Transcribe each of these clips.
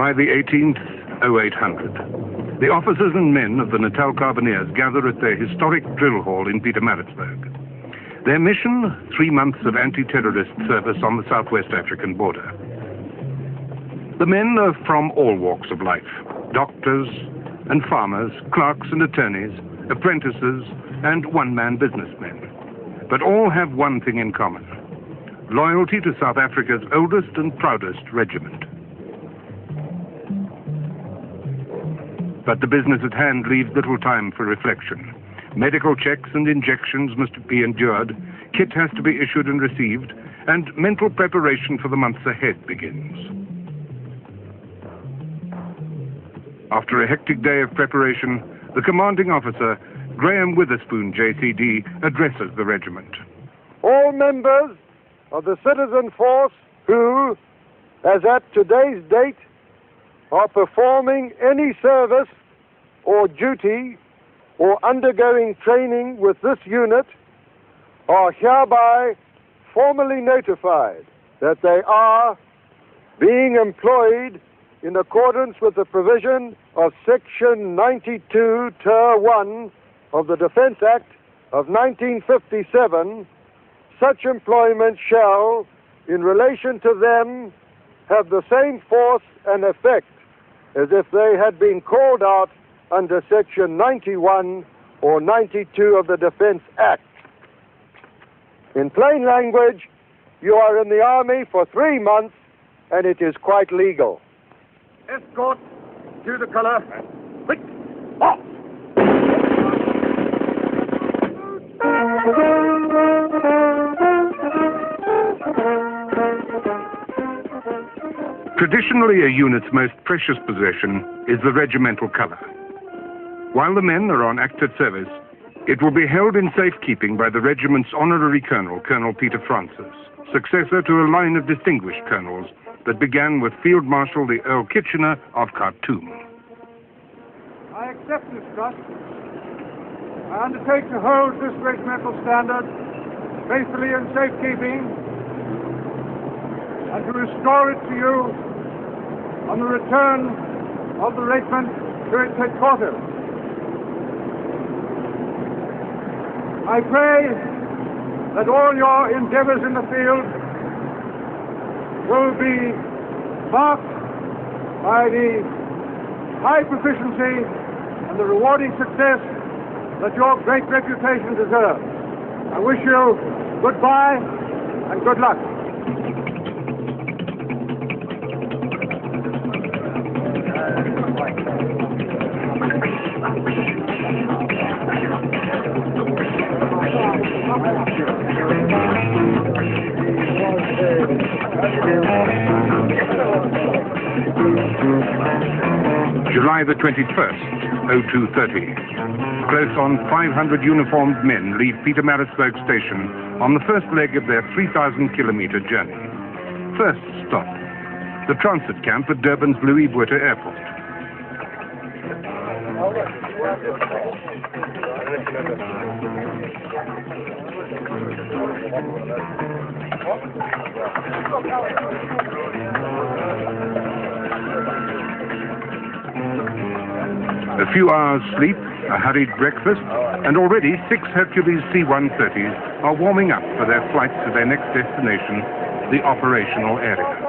July the 18th, 0800. The officers and men of the Natal Carbineers gather at their historic drill hall in Pietermaritzburg. Their mission, 3 months of anti-terrorist service on the southwest African border. The men are from all walks of life, doctors and farmers, clerks and attorneys, apprentices and one-man businessmen. But all have one thing in common: loyalty to South Africa's oldest and proudest regiment. But the business at hand leaves little time for reflection. Medical checks and injections must be endured, kit has to be issued and received, and mental preparation for the months ahead begins. After a hectic day of preparation, the commanding officer, Graham Witherspoon, JCD, addresses the regiment. All members of the citizen force who, as at today's date, are performing any service or duty or undergoing training with this unit are hereby formally notified that they are being employed in accordance with the provision of Section 92, Ter 1 of the Defense Act of 1957. Such employment shall, in relation to them, have the same force and effect as if they had been called out under Section 91 or 92 of the Defense Act. In plain language, you are in the Army for 3 months, and it is quite legal. Escort to the color. Quick, off! Traditionally, a unit's most precious possession is the regimental color. While the men are on active service, it will be held in safekeeping by the regiment's honorary colonel, Colonel Peter Francis, successor to a line of distinguished colonels that began with Field Marshal the Earl Kitchener of Khartoum. I accept this trust. I undertake to hold this regimental standard faithfully in safekeeping and to restore it to you on the return of the regiment to its headquarters. I pray that all your endeavors in the field will be marked by the high proficiency and the rewarding success that your great reputation deserves. I wish you goodbye and good luck. July the 21st, 0230. Close on 500 uniformed men leave Pietermaritzburg station on the first leg of their 3,000-kilometer journey. First stop, the transit camp at Durban's Louis Botha Airport. A few hours sleep, a hurried breakfast, and already 6 Hercules C-130s are warming up for their flight to their next destination, the operational area.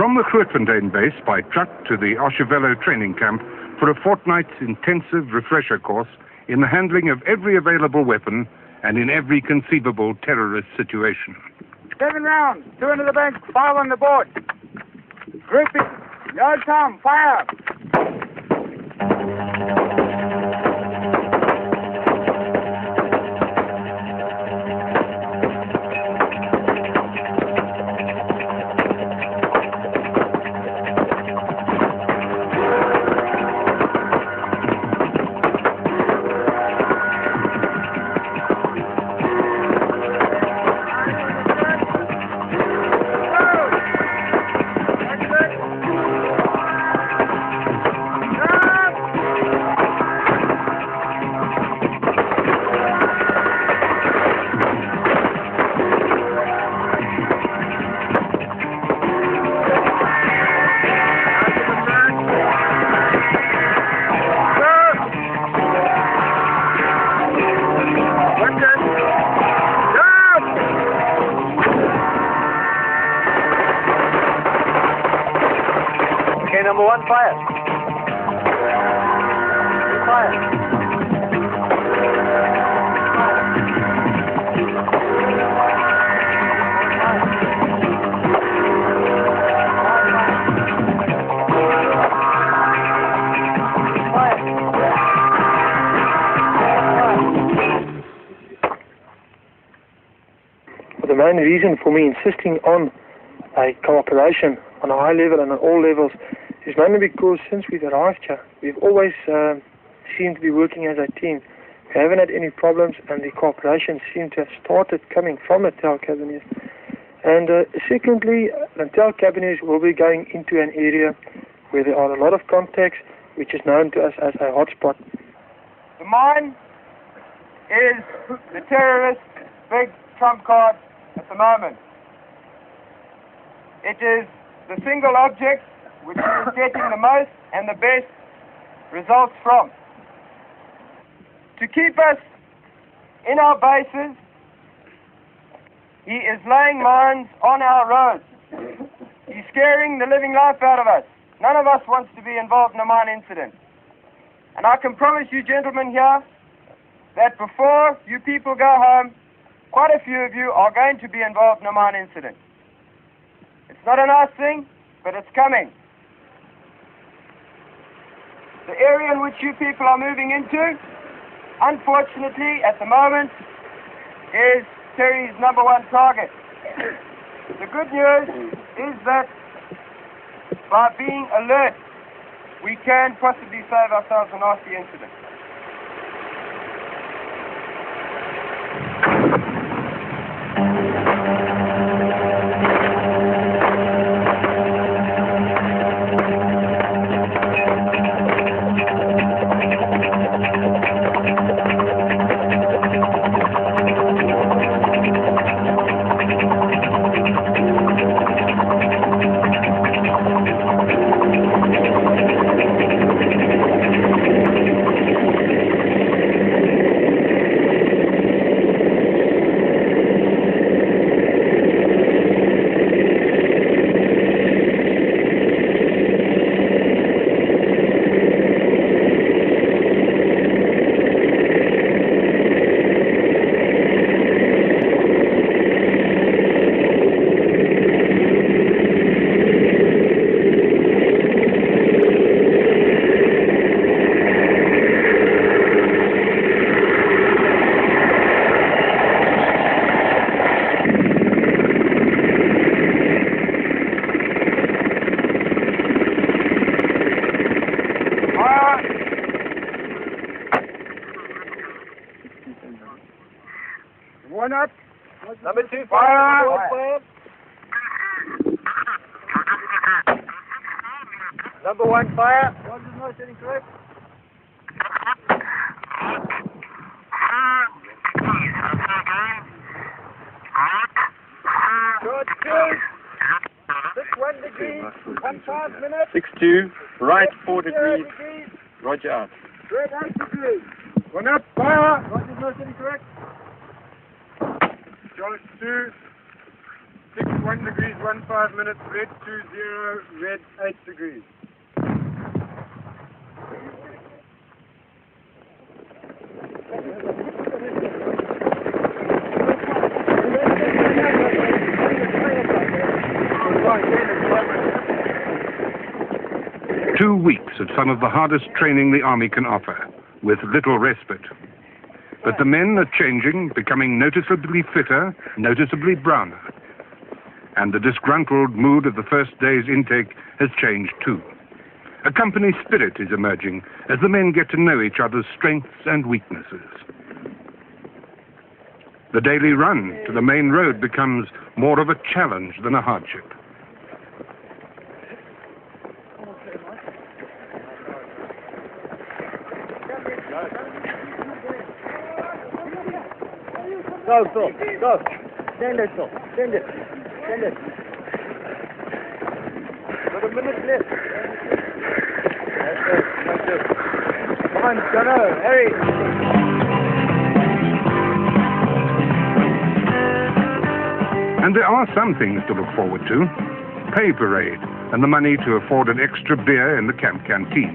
from the Grootfontein base by truck to the Oshavelo training camp for a fortnight's intensive refresher course in the handling of every available weapon and in every conceivable terrorist situation. 7 rounds, 2 into the bank, 5 on the board. Grouping, no time, fire. Okay, number 1, fire. Fire. The main reason for me insisting on a cooperation on a high level and on all levels is mainly because since we've arrived here, we've always seemed to be working as a team. We haven't had any problems, and the cooperation seemed to have started coming from Natal Carbineers. And secondly, Natal Carbineers will be going into an area where there are a lot of contacts, which is known to us as a hotspot. The mine is the terrorist big trump card at the moment. It is the single object which is getting the most and the best results from. To keep us in our bases, he is laying mines on our roads. He's scaring the living life out of us. None of us wants to be involved in a mine incident. And I can promise you gentlemen here that before you people go home, quite a few of you are going to be involved in a mine incident. It's not a nice thing, but it's coming. The area in which you people are moving into, unfortunately, at the moment, is Terry's number 1 target. The good news is that by being alert, we can possibly save ourselves a nasty incident. One up. Number 2, Fire. Number 1, fire. Good, 2. 61 degrees, 15 minutes. 6-2, right 4 degrees, roger out. Red 8 degrees. One up, fire. Roger, no, correct. George 2, 1 degrees, 15 minutes, red 20, red 8 degrees. Two weeks of some of the hardest training the Army can offer, with little respite. But the men are changing, becoming noticeably fitter, noticeably browner. And the disgruntled mood of the first day's intake has changed too. A company spirit is emerging as the men get to know each other's strengths and weaknesses. The daily run to the main road becomes more of a challenge than a hardship. Go, Phil, go. Stand there, Phil. Stand there. Stand there. Got a minute left. That's it. Come on, Jono, hurry. And there are some things to look forward to. Pay parade and the money to afford an extra beer in the camp canteen.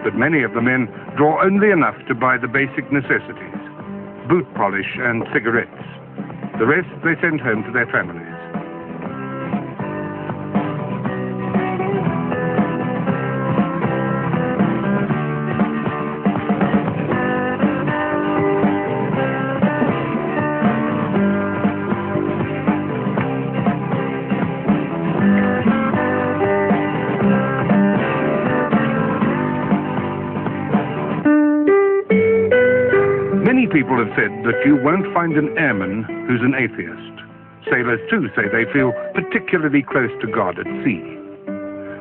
But many of the men draw only enough to buy the basic necessities: boot polish and cigarettes. The rest they send home to their families. Many people have said that you won't find an airman who's an atheist. Sailors too say they feel particularly close to God at sea.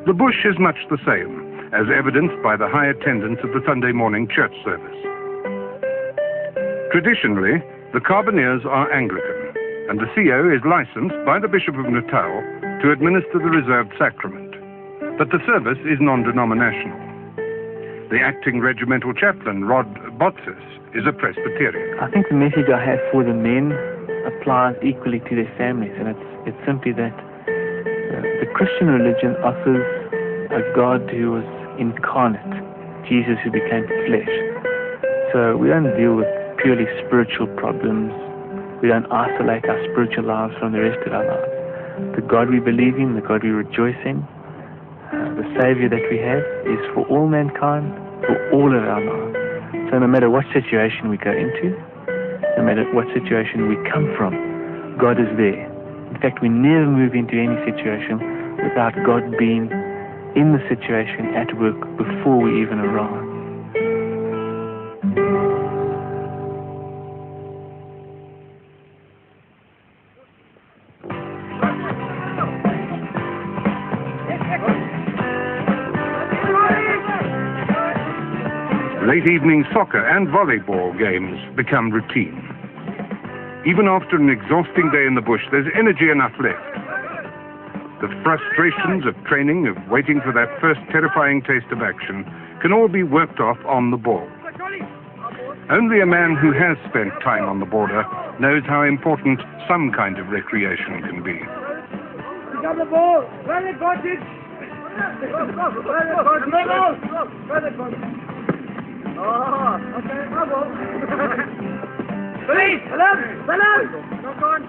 The bush is much the same, as evidenced by the high attendance at the Sunday morning church service. Traditionally, the Carbineers are Anglican, and the CO is licensed by the Bishop of Natal to administer the reserved sacrament. But the service is non-denominational. The acting regimental chaplain, Rod Botsis, is a Presbyterian. I think the message I have for the men applies equally to their families, and it's simply that the Christian religion offers a God who was incarnate, Jesus who became flesh. So we don't deal with purely spiritual problems. We don't isolate our spiritual lives from the rest of our lives. The God we believe in, the God we rejoice in, the Savior that we have is for all mankind, for all of our lives. So no matter what situation we go into, no matter what situation we come from, God is there. In fact, we never move into any situation without God being in the situation at work before we even arrive. Late evening soccer and volleyball games become routine. Even after an exhausting day in the bush, there's energy enough left. The frustrations of training, of waiting for that first terrifying taste of action, can all be worked off on the ball. Only a man who has spent time on the border knows how important some kind of recreation can be. You got the ball. Well advantage. Oh, okay, bravo. Please, hello. Knock on.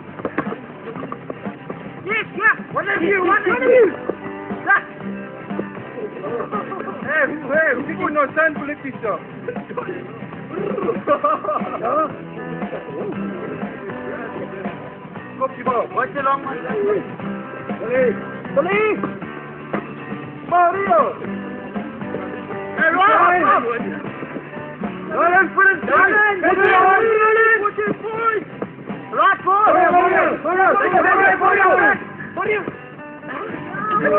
Yes, yeah. One of you. Hey, people no stand for it, sir. What's the long one? Police! Mario! Hey, Ryan! Let's put it down! Right, boy!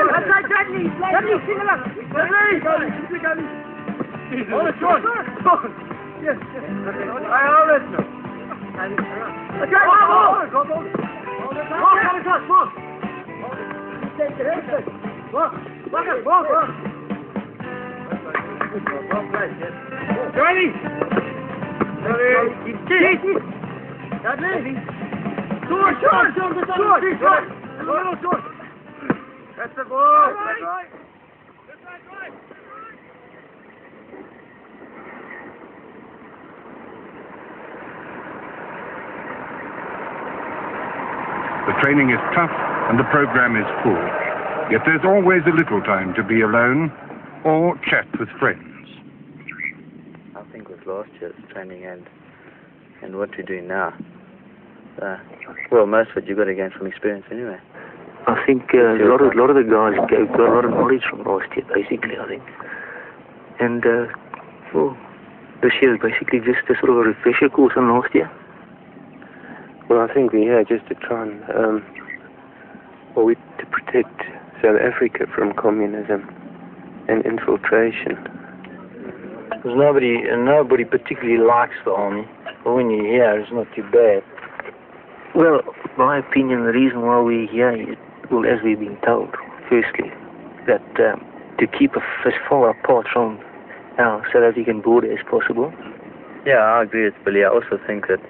That's right, Dudley! Dudley, sing it up! Dudley! Hold it short! Yes. I always know. Okay, go! Walk! Johnny! Dudley! That's the ball. That's right. The training is tough and the program is full. Yet there's always a little time to be alone or chat with friends. I think with last year's training and what we're doing now, well, most of it you've got to gain from experience anyway. I think a lot of the guys got a lot of knowledge from last year, basically, I think. And, well, this year is basically just a sort of a refresher course on last year. Well, I think we're here just to try and, to protect South Africa from communism and infiltration. Because nobody particularly likes the army. But when you're here, it's not too bad. Well, my opinion, the reason why we're here is, well, as we've been told, firstly, that to keep as far apart from our South African border as possible. Yeah, I agree with Billy. I also think that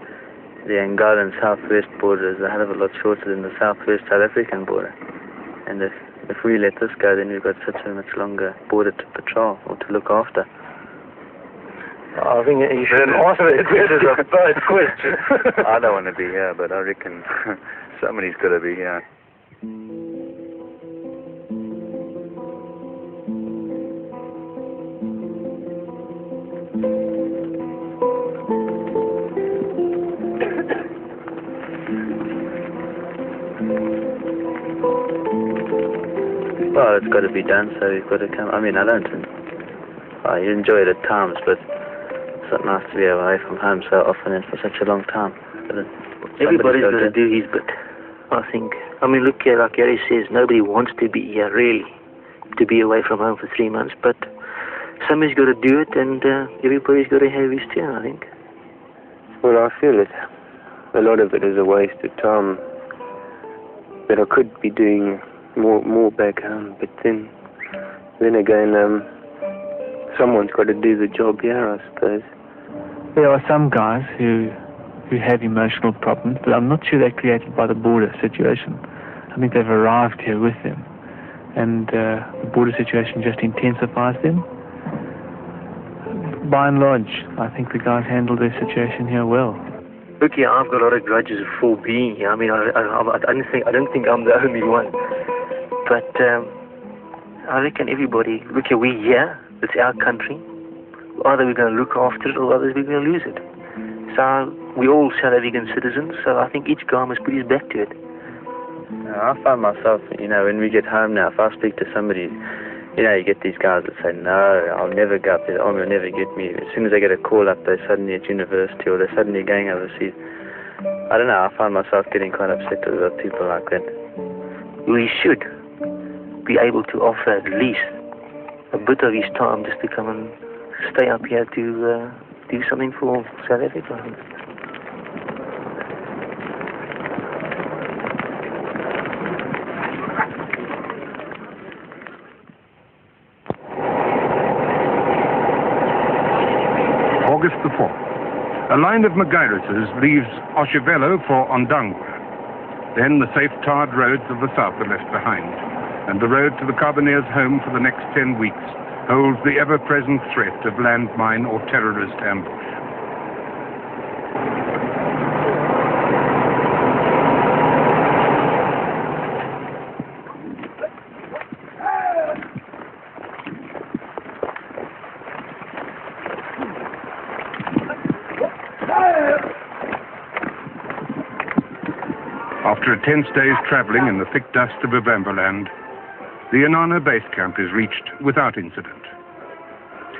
the Angolan southwest border is a hell of a lot shorter than the southwest South African border. And if we let this go, then we've got such a much longer border to patrol or to look after. I think you should answer it as a third question. I don't want to be here, but I reckon somebody's got to be here. Well, it's got to be done, so you've got to come. I mean, I don't. You enjoy it at times, but it's not nice to be away from home so often and for such a long time. Everybody's got to do his bit, I think. I mean, look here, like Gary says, nobody wants to be here, really, to be away from home for 3 months, but somebody's got to do it, and everybody's got to have his turn, I think. Well, I feel it. A lot of it is a waste of time that I could be doing more back home, but then again, someone's got to do the job here, I suppose. There are some guys who have emotional problems, but I'm not sure they're created by the border situation. I think they've arrived here with them, and the border situation just intensifies them. By and large, I think the guys handle their situation here well. Look here, I've got a lot of grudges for being here. I mean, I don't think I'm the only one. But I reckon everybody, look here, we're here, it's our country. Either we're going to look after it or otherwise we're going to lose it. So we're all South African citizens, so I think each guy must put his back to it. I find myself, when we get home now, if I speak to somebody, you get these guys that say, no, I'll never go up there, the army will never get me. As soon as they get a call up, they're suddenly at university or they're suddenly going overseas. I don't know, I find myself getting quite upset with people like that. We should be able to offer at least a bit of his time just to come and stay up here to do something for South Africa, I think. August the 4th. A line of Magirises leaves Oshivelo for Ondangwa. Then the safe tarred roads of the south are left behind, and the road to the Carbineers' home for the next 10 weeks holds the ever-present threat of landmine or terrorist ambush. After a tense day's travelling in the thick dust of Novemberland, the Inanna base camp is reached without incident.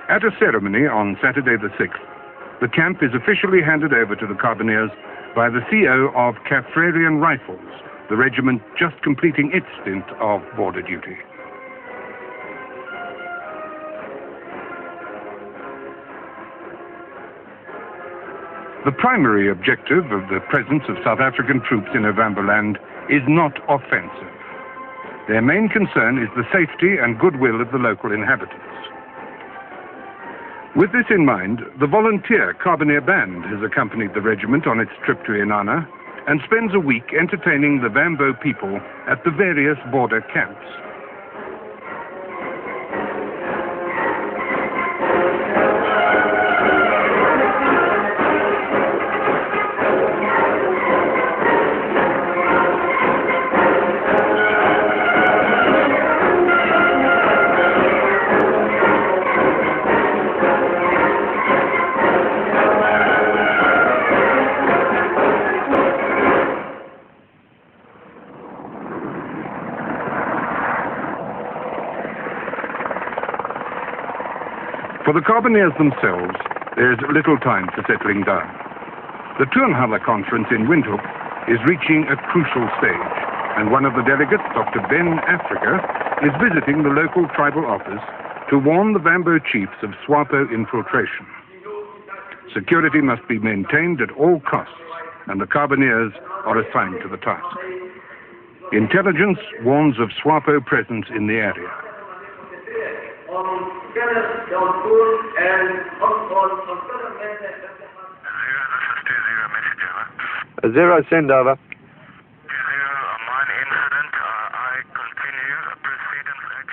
At a ceremony on Saturday the 6th, the camp is officially handed over to the Carbineers by the CO of Kaffrarian Rifles, the regiment just completing its stint of border duty. The primary objective of the presence of South African troops in Novemberland is not offensive. Their main concern is the safety and goodwill of the local inhabitants. With this in mind, the volunteer Carbineer Band has accompanied the regiment on its trip to Inanna and spends a week entertaining the Vambo people at the various border camps. For the Carbineers themselves, there's little time for settling down. The Turnhalle conference in Windhoek is reaching a crucial stage, and one of the delegates, Dr. Ben Africa, is visiting the local tribal office to warn the Vambo chiefs of SWAPO infiltration. Security must be maintained at all costs, and the Carbineers are assigned to the task. Intelligence warns of SWAPO presence in the area. Zero, send over.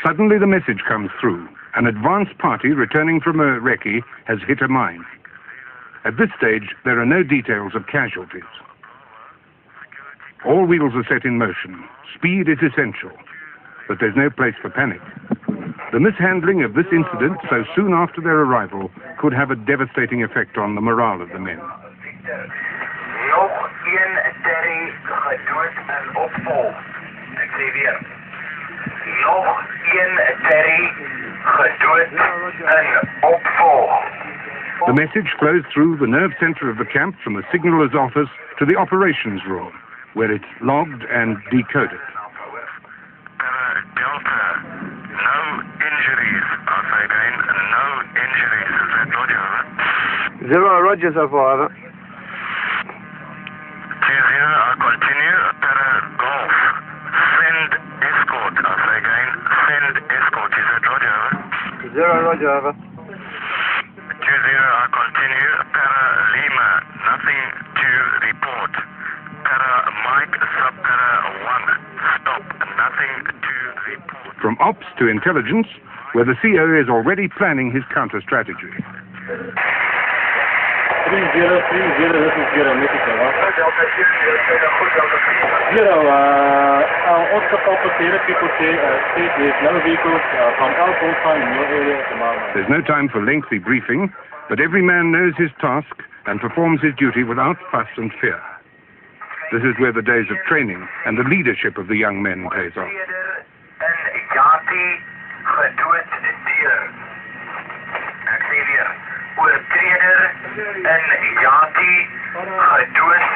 Suddenly the message comes through. An advance party returning from a recce has hit a mine. At this stage, there are no details of casualties. All wheels are set in motion. Speed is essential, but there's no place for panic. The mishandling of this incident so soon after their arrival could have a devastating effect on the morale of the men. The message flows through the nerve center of the camp from the signaler's office to the operations room, where it's logged and decoded. Zero, roger, so far, over. 20, I continue, para golf. Send escort, I say again, send escort, is that roger, over? Zero, roger, over. 20, I continue, para Lima, nothing to report. Para Mike, sub para 1, stop, nothing to report. From ops to intelligence, where the CO is already planning his counter-strategy. 3030, this is Zero, message over. Zero, ons geconfronteerde people say there's no vehicles from our full-time in your area at the moment. There's no time for lengthy briefing, but every man knows his task and performs his duty without fuss and fear. This is where the days of training and the leadership of the young men pays off.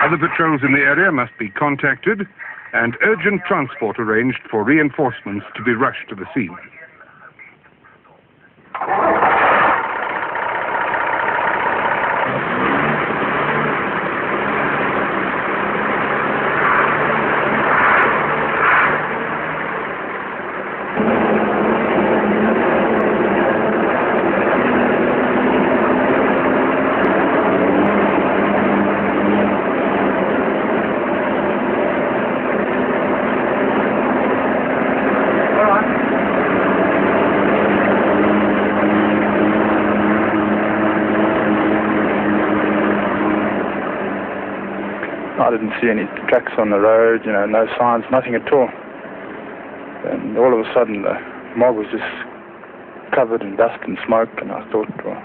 Other patrols in the area must be contacted and urgent transport arranged for reinforcements to be rushed to the scene. I didn't see any trucks on the road, no signs, nothing at all. And all of a sudden the mob was just covered in dust and smoke, and I thought, well,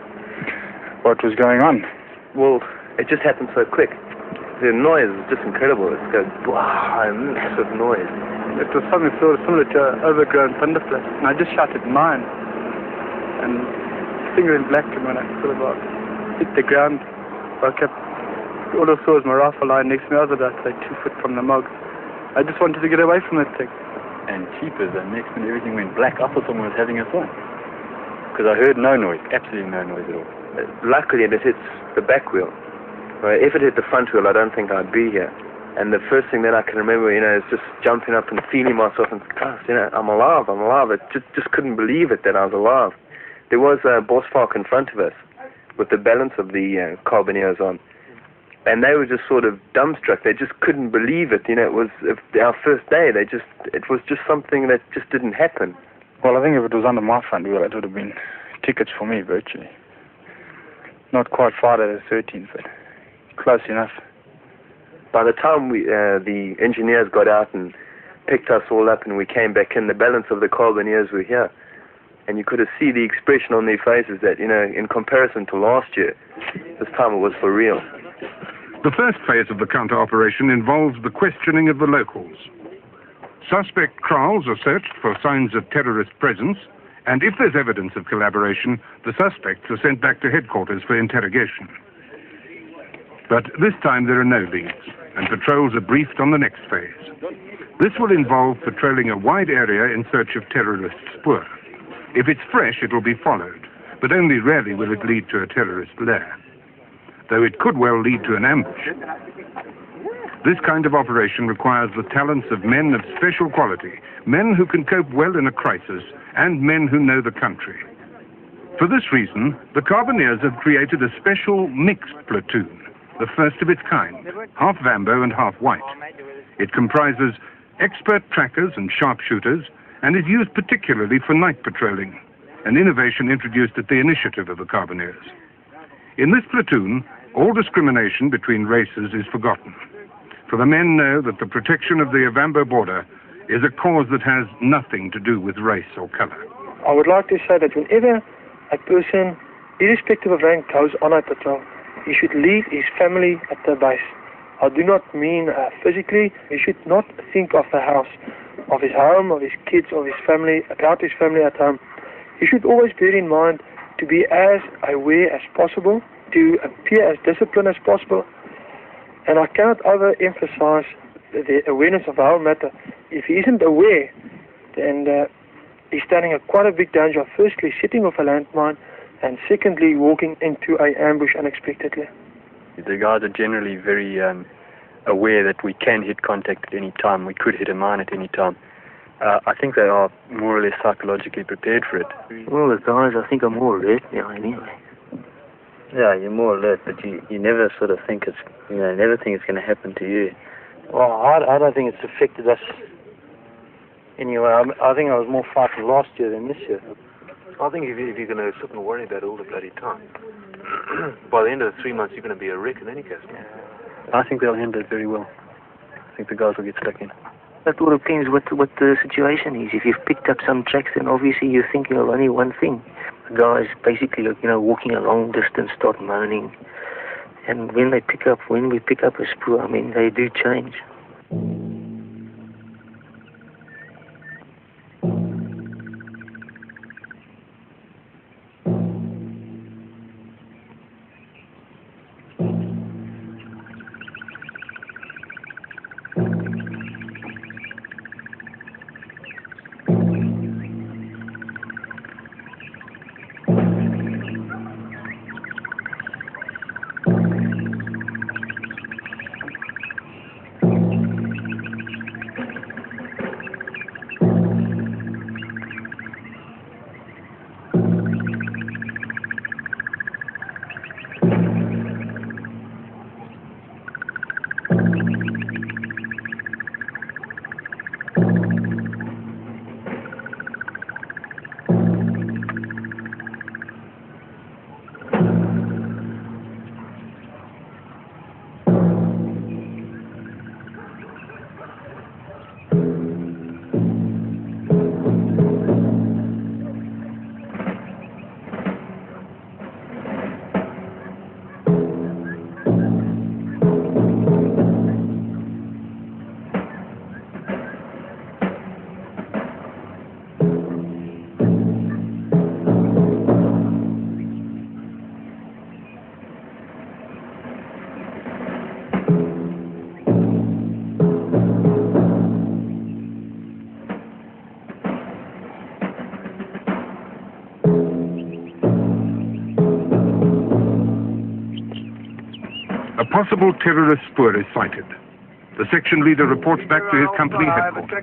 what was going on? Well, it just happened so quick. The noise was just incredible. It goes, wow, a massive noise. It was something sort of similar to an overgrown thunderclap, and I just shouted mine. And finger in black, and when I sort of hit the ground, woke up. All I saw was my rifle lying next to me. I was about, say, 2 foot from the mog. I just wanted to get away from that thing. And cheapers, and next minute everything went black. I thought someone was having a fun. Because I heard no noise, absolutely no noise at all. Luckily, it hits the back wheel. If it hit the front wheel, I don't think I'd be here. And the first thing that I can remember, is just jumping up and feeling myself and, gosh, I'm alive. I just couldn't believe it that I was alive. There was a Bosvark in front of us with the balance of the Carbineers on. And they were just sort of dumbstruck. They just couldn't believe it. You know, it was our first day. It was just something that just didn't happen. Well, I think if it was under my front wheel, it would have been tickets for me virtually. Not quite Friday the 13th, but close enough. By the time the engineers got out and picked us all up and we came back in, the balance of the Carbineers were here. And you could have seen the expression on their faces that, you know, in comparison to last year, this time it was for real. The first phase of the counter-operation involves the questioning of the locals. Suspect kraals are searched for signs of terrorist presence, and if there's evidence of collaboration, the suspects are sent back to headquarters for interrogation. But this time there are no leads, and patrols are briefed on the next phase. This will involve patrolling a wide area in search of terrorist spoor. If it's fresh, it will be followed, but only rarely will it lead to a terrorist lair, though it could well lead to an ambush. This kind of operation requires the talents of men of special quality, men who can cope well in a crisis, and men who know the country. For this reason, the Carbineers have created a special mixed platoon, the first of its kind, half Vambo and half white. It comprises expert trackers and sharpshooters, and is used particularly for night patrolling, an innovation introduced at the initiative of the Carbineers. In this platoon, all discrimination between races is forgotten, for the men know that the protection of the Ovambo border is a cause that has nothing to do with race or color. I would like to say that whenever a person, irrespective of rank, goes on a patrol, he should leave his family at the base. I do not mean physically. He should not think of the house, of his home, of his kids, of his family, about his family at home. He should always bear in mind to be as aware as possible, to appear as disciplined as possible. And I cannot overemphasize the awareness of the whole matter. If he isn't aware, then he's standing at quite a big danger of firstly setting off a landmine, and secondly walking into an ambush unexpectedly. The guys are generally very aware that we can hit contact at any time. We could hit a mine at any time. I think they are more or less psychologically prepared for it. Well, the guys, I think, are more alert now anyway. Yeah, you're more alert, but you never sort of think never think it's going to happen to you. Well, I don't think it's affected us anyway. I think I was more frightened last year than this year. I think if you're going to sit and worry about it all the bloody time, by the end of the 3 months you're going to be a wreck in any case. I think they'll handle it very well. I think the guys will get stuck in. That all depends what the situation is. If you've picked up some tracks, then obviously you're thinking of only one thing. The guys basically, walking a long distance, start moaning. And when we pick up a spoor, I mean, they do change. A possible terrorist spoor is sighted. The section leader reports back to his company headquarters.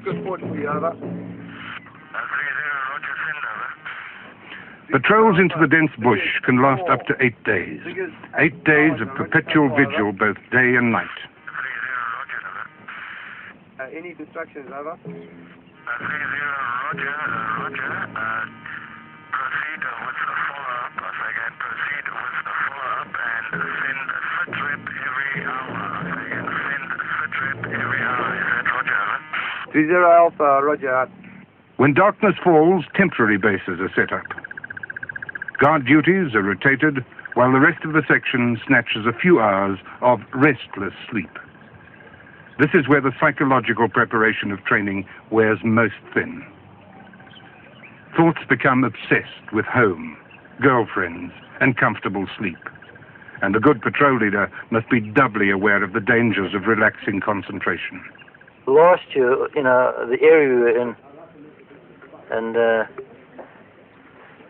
Patrols into the dense bush can last up to 8 days. 8 days of perpetual vigil, both day and night. Any instructions, over? 30, roger. Proceed with the follow-up. I say again, proceed with the follow-up and send sit rep every hour. I say again, send sit rep every hour. Is that roger, over? 30 Alpha, roger. When darkness falls, temporary bases are set up. Guard duties are rotated, while the rest of the section snatches a few hours of restless sleep. This is where the psychological preparation of training wears most thin. Thoughts become obsessed with home, girlfriends, and comfortable sleep. And a good patrol leader must be doubly aware of the dangers of relaxing concentration. Last year, the area we were in, and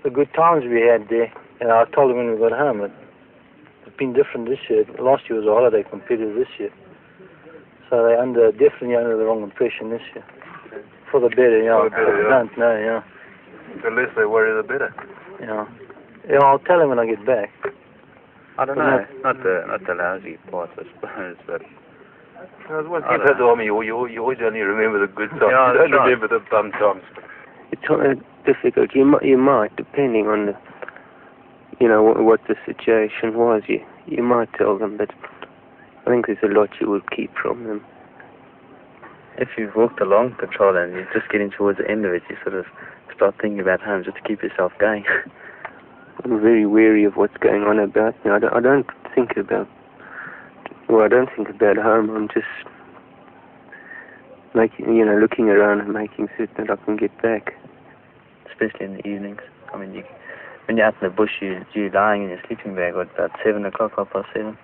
the good times we had there, and I told them when we got home, it's been different this year. Last year was a holiday compared to this year. So they're definitely under the wrong impression this year. For the better, For the better, don't know, The less they worry, the better. I'll tell them when I get back. I don't know. Not the lousy part, I suppose, but. Once you've had the army, you always only remember the good times. You don't remember the bum times. It's difficult. You might, depending on what the situation was. You might tell them, but I think there's a lot you will keep from them. If you've walked a long patrol and you're just getting towards the end of it, you sort of start thinking about home just to keep yourself going. I'm very wary of what's going on about me. I don't think about home. I'm just looking around and making certain that I can get back. Especially in the evenings. I mean, when you're out in the bush, you're lying in your sleeping bag at about 7 o'clock, 7:30.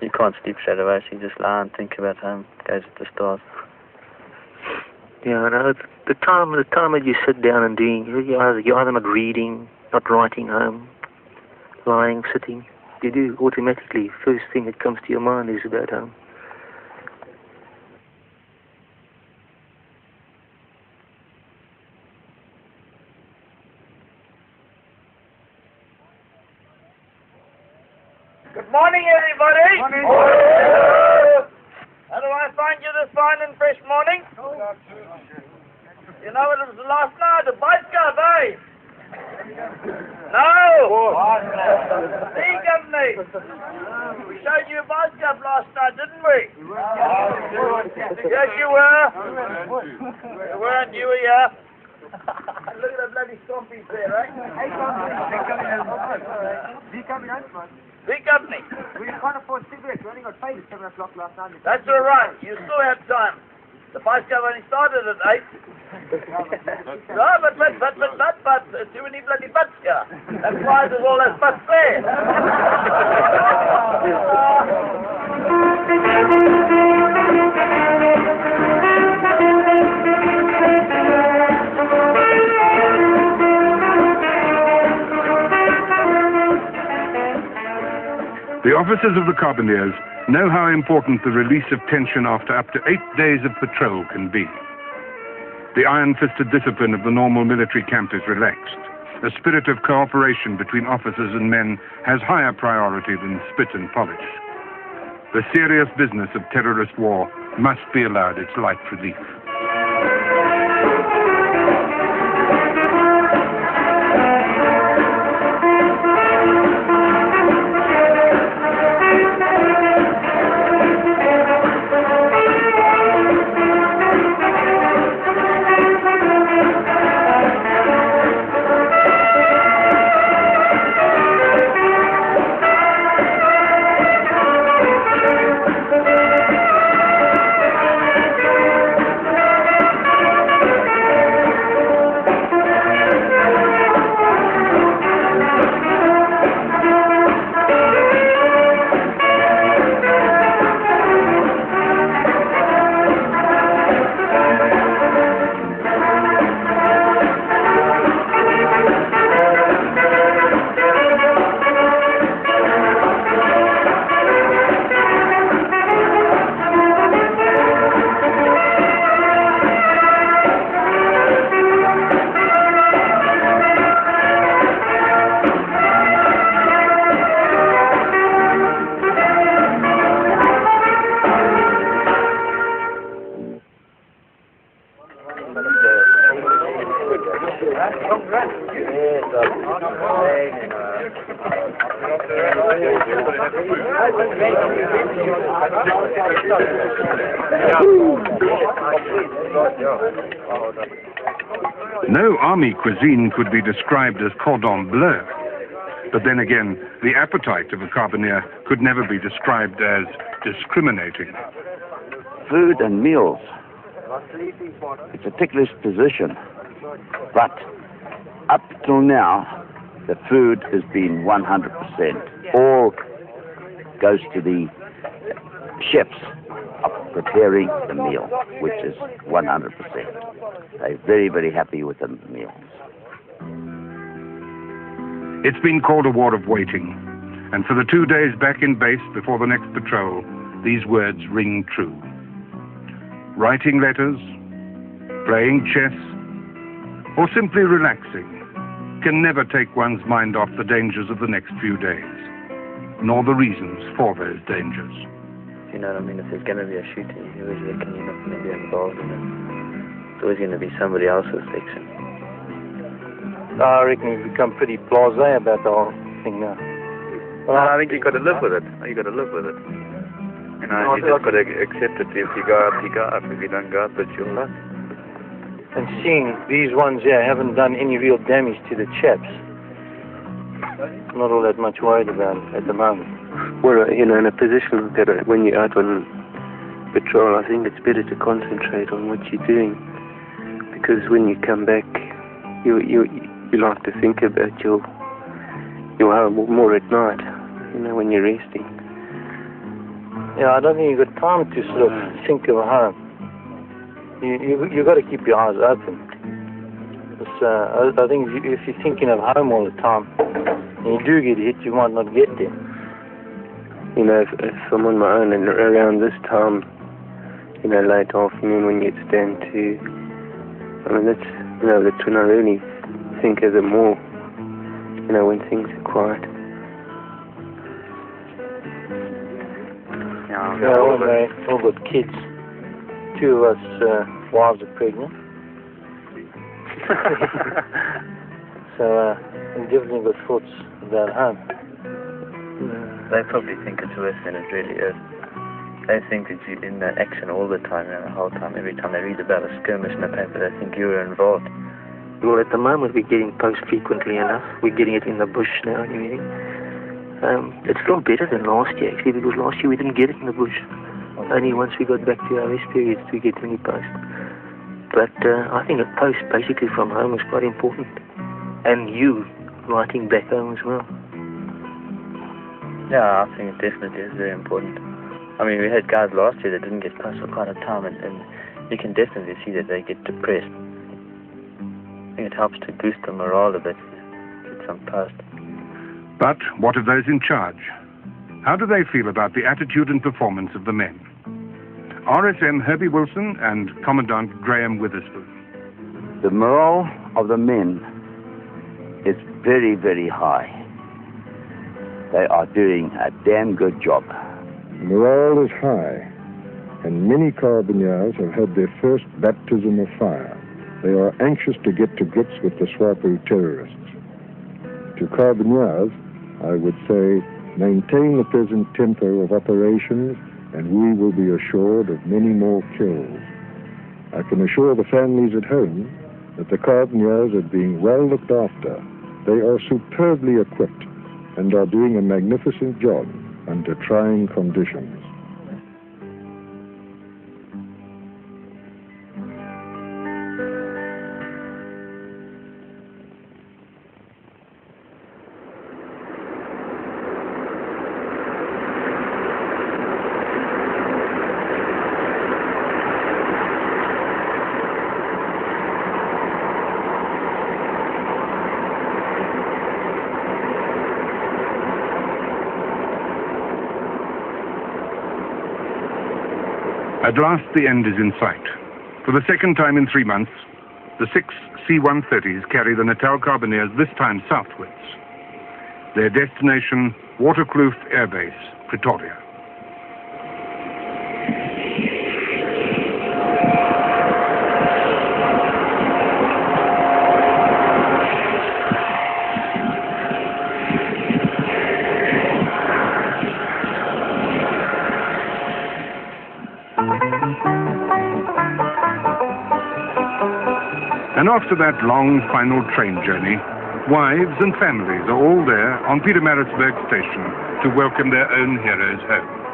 You can't sleep straight away, so you just lie and think about home. Goes with the stars. Yeah, no, the time that you sit down and doing, you're either not reading, not writing home, lying, sitting. You do automatically. First thing that comes to your mind is about home. Good morning, everybody. Morning. How do I find you this fine and fresh morning? You know, it was last night, a bike club, eh? No! C Company! We showed you a bike club last night, didn't we? Yes, you were. You weren't, you were here. Look at the bloody stompies there, right? C Company. We can't afford cigarettes. We only got paid at 7 o'clock last night. That's all right. You still have time. The bike club only started at 8. No, but, too many bloody butts here. That's why there's all those butts there. The officers of the Carbineers know how important the release of tension after up to 8 days of patrol can be. The iron-fisted discipline of the normal military camp is relaxed. A spirit of cooperation between officers and men has higher priority than spit and polish. The serious business of terrorist war must be allowed its light relief. No army cuisine could be described as cordon bleu. But then again, the appetite of a carbineer could never be described as discriminating. Food and meals. It's a ticklish position. But up till now, the food has been 100%. All goes to the chefs of preparing the meal, which is 100%. They're very, very happy with the meals. It's been called a war of waiting, and for the 2 days back in base before the next patrol, these words ring true. Writing letters, playing chess, or simply relaxing can never take one's mind off the dangers of the next few days, nor the reasons for those dangers. You know what I mean? If there's going to be a shooting, you always reckon you're not going to be involved in it. It's always going to be somebody else's section. I reckon we've become pretty blasé about the whole thing now. Well, I think you've got to live with it. You've got to live with it. You know, you just got to accept it. If you go up, you go up. If you don't go up, it's your luck. And seeing these ones here haven't done any real damage to the chaps, I'm not all that much worried about it at the moment. Well, you know, in a position that when you're out on patrol, I think it's better to concentrate on what you're doing, because when you come back, you like to think about your home more at night, you know, when you're resting. Yeah, I don't think you've got time to sort of think of home. You got to keep your eyes open. I think if you're thinking of home all the time, and you do get hit, you might not get there. You know, if I'm on my own and around this time, you know, late afternoon when you stand to, I mean, that's when I really think of it more, you know, when things are quiet. Yeah, all got kids. 2 of us wives are pregnant. So we definitely got thoughts about home. They probably think it's worse than it really is. They think that you're in that action all the time, the whole time. Every time they read about a skirmish in the paper, they think you're involved. Well, at the moment we're getting post frequently enough. We're getting it in the bush now and everything. It's still better than last year, actually, because last year we didn't get it in the bush. Only once we got back to our rest periods we get any post. But I think a post basically from home is quite important. And you writing back home as well. Yeah, I think it definitely is very important. I mean, we had guys last year that didn't get post for quite a time, and you can definitely see that they get depressed. I think it helps to boost the morale a bit, get some post. But what of those in charge? How do they feel about the attitude and performance of the men? RSM Herbie Wilson and Commandant Graham Witherspoon. The morale of the men is very, very high. They are doing a damn good job. Morale is high, and many carbineers have had their first baptism of fire. They are anxious to get to grips with the SWAPO terrorists. To carbineers, I would say, maintain the present tempo of operations, and we will be assured of many more kills. I can assure the families at home that the carbineers are being well looked after. They are superbly equipped and are doing a magnificent job under trying conditions. At last, the end is in sight. For the second time in 3 months, the 6 C-130s carry the Natal Carbineers, this time southwards. Their destination, Waterkloof Air Base, Pretoria. And after that long final train journey, wives and families are all there on Pietermaritzburg station to welcome their own heroes home.